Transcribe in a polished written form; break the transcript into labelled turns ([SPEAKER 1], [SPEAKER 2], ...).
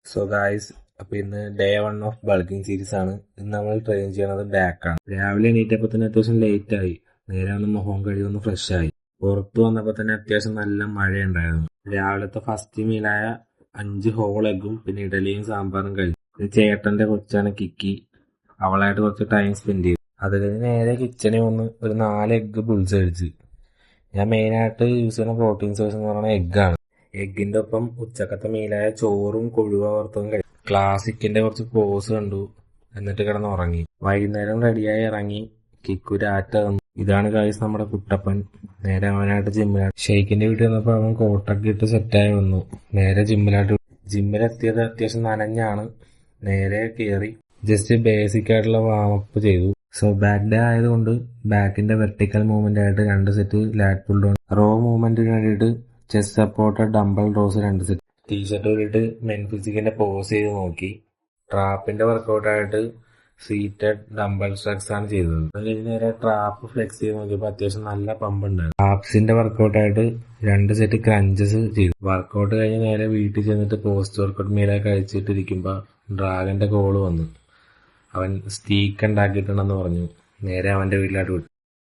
[SPEAKER 1] So guys, അപ്പൊ ഇന്ന് day 1 of bulking series ആണ്. ഇന്ന് നമ്മൾ ട്രെയിൻ ചെയ്യണത് ബാക്കാണ്. രാവിലെ എണീറ്റപ്പോ തന്നെ അത്യാവശ്യം ലേറ്റ് ആയി. നേരെ ഒന്ന് മുഖം കഴുകി ഒന്ന് ഫ്രഷ് ആയി. പുറത്ത് വന്നപ്പോ തന്നെ അത്യാവശ്യം നല്ല മഴയുണ്ടായിരുന്നു. രാവിലത്തെ ഫസ്റ്റ് മീലായ 5 ഹോൾ എഗ്ഗും പിന്നെ ഇഡലിയും സാമ്പാറും കഴിച്ചു. ഇത് ചേട്ടന്റെ കൊച്ചാണ് കിക്കി. അവളായിട്ട് കുറച്ച് ടൈം സ്പെൻഡ് ചെയ്തു. അത് കഴിഞ്ഞ് നേരെ കിച്ചണിൽ വന്ന് ഒരു 4 എഗ്ഗ് ബുൾസ് കഴിച്ച്. ഞാൻ മെയിനായിട്ട് യൂസ് ചെയ്യുന്ന പ്രോട്ടീൻ സോഴ്സ് എന്ന് പറയുന്നത് എഗ്ഗാണ്. എഗ്ഗിന്റെ ഒപ്പം ഉച്ചക്കത്തെ മീലായ ചോറും കൊഴുവ വറുത്തതും കഴിച്ചു. ക്ലാസിക്കിന്റെ കുറച്ച് പോസ് കണ്ടു, എന്നിട്ട് കിടന്ന് ഉറങ്ങി. വൈകുന്നേരം റെഡിയായി ഇറങ്ങി. കിക്കു രാറ്റ തന്നു. ഇതാണ് ഗായ്സ് നമ്മുടെ കുട്ടപ്പൻ. നേരെ അവനായിട്ട് ജിമ്മിലായിട്ട്. ഷെയ്ക്കിന്റെ വീട്ടിൽ വന്നപ്പോൾ അവൻ കോട്ടൊക്കെ ഇട്ട് സെറ്റായി വന്നു. നേരെ ജിമ്മിലെത്തിയത് അത്യാവശ്യം നനഞ്ഞാണ്. നേരെ കയറി ജസ്റ്റ് ബേസിക് ആയിട്ടുള്ള വാമപ്പ് ചെയ്തു. സോ ബാക്ക് ഡേ ആയതുകൊണ്ട് ബാക്കിന്റെ വെർട്ടിക്കൽ മൂവ്മെന്റ് ആയിട്ട് 2 set lat pull down, row മൂവ്മെന്റിന് വേണ്ടിയിട്ട് chest supported dumbbell rows 2 set. T-shirt ഇട്ടിട്ട് മെൻ ഫിസിക്കിന്റെ പോസ് ചെയ്ത് നോക്കി. ട്രാപ്പിന്റെ വർക്കൗട്ടായിട്ട് സീറ്റഡ് ഡംബൽ സ്ട്രക്സ് ആണ് ചെയ്തത്. അത് കഴിഞ്ഞ് നേരെ ട്രാപ്പ് ഫ്ലെക്സ് ചെയ്ത് നോക്കിയപ്പോൾ അത്യാവശ്യം നല്ല പമ്പ് ഉണ്ടായിരുന്നു. ആപ്സിന്റെ വർക്കൗട്ടായിട്ട് 2 സെറ്റ് ക്രഞ്ചസ് ചെയ്തു. വർക്കൗട്ട് കഴിഞ്ഞ് നേരെ വീട്ടിൽ ചെന്നിട്ട് പോസ്റ്റ് വർക്കൗട്ട് മീലെ കഴിച്ചിട്ടിരിക്കുമ്പോ ഡ്രാഗന്റെ കോള് വന്നു. അവൻ സ്റ്റീക്ക് ഉണ്ടാക്കിയിട്ടുണ്ടെന്ന് പറഞ്ഞു. നേരെ അവന്റെ വീട്ടിലോട്ട് വിട്ടു.